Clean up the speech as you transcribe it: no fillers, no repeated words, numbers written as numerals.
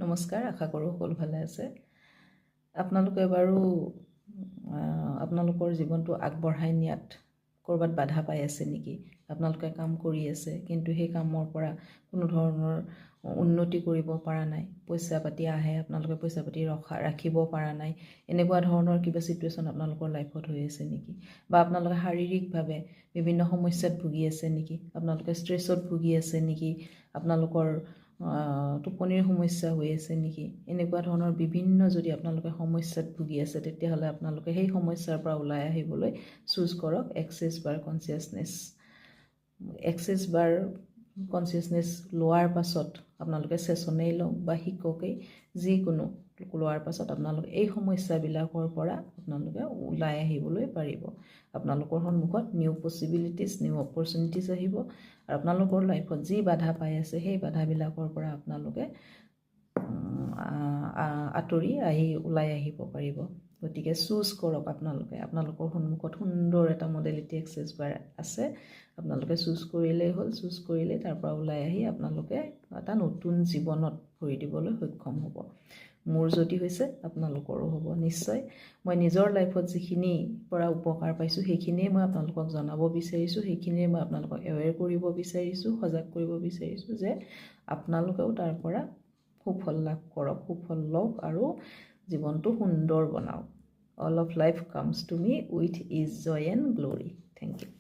নমস্কাৰ, আশা কৰোঁ সকলো ভালে আছে। আপোনালোকে বাৰু আপোনালোকৰ জীৱনটো আগবঢ়াই নিয়াত ক'ৰবাত বাধা পাই আছে নেকি? আপোনালোকে কাম কৰি আছে, কিন্তু সেই কামৰ পৰা কোনো ধৰণৰ উন্নতি কৰিব পৰা নাই, পইচা পাতি আহে, আপোনালোকে পইচা পাতি ৰাখিব পৰা নাই, এনেকুৱা ধৰণৰ কিবা ছিটুৱেশ্যন আপোনালোকৰ লাইফত হৈ আছে নেকি? বা আপোনালোকে শাৰীৰিকভাৱে বিভিন্ন সমস্যাত ভুগি আছে নেকি? আপোনালোকে ষ্ট্ৰেছত ভুগি আছে নেকি? আপোনালোকৰ টোপনিৰ সমস্যা হৈ আছে নেকি? এনেকুৱা ধৰণৰ বিভিন্ন যদি আপোনালোকে সমস্যাত ভুগি আছে, তেতিয়াহ'লে আপোনালোকে সেই সমস্যাৰ পৰা ওলাই আহিবলৈ চুজ কৰক এক্সেছ বাৰ কনচিয়াছনেছ। এক্সেছ বাৰ কনচিয়াছনেছ লোৱাৰ পাছত আপোনালোকে ছেছনেই লওক বা শিককেই, যিকোনো লোৱাৰ পাছত আপোনালোকে এই সমস্যাবিলাকৰ পৰা আপোনালোকে ওলাই আহিবলৈ পাৰিব। আপোনালোকৰ সন্মুখত নিউ পচিবিলিটিছ, নিউ অপৰচুনিটিছ আহিব, আৰু আপোনালোকৰ লাইফত যি বাধা পাই আছে সেই বাধাবিলাকৰ পৰা আপোনালোকে আঁতৰি ওলাই আহিব পাৰিব। গতিকে চুজ কৰক আপোনালোকৰ সন্মুখত সুন্দৰ এটা মডেলিটি এক্সেছ বাৰ আছে, আপোনালোকে চুজ কৰিলেই হ'ল। চুজ কৰিলে তাৰ পৰা ওলাই আহি আপোনালোকে এটা নতুন জীৱনত ভৰি দিবলৈ সক্ষম হ'ব। মোৰ যদি হৈছে আপোনালোকৰো হ'ব নিশ্চয়। মই নিজৰ লাইফত যিখিনি পৰা উপকাৰ পাইছোঁ সেইখিনিয়ে মই আপোনালোকক জনাব বিচাৰিছোঁ, সেইখিনিয়ে মই আপোনালোকক এৱেৰ কৰিব বিচাৰিছোঁ, সজাগ কৰিব বিচাৰিছোঁ যে আপোনালোকেও তাৰ পৰা সুফল লাভ কৰক, সুফল লওক আৰু জীৱনটো সুন্দৰ বনাওক। All of life comes to me with is joy and glory. Thank U.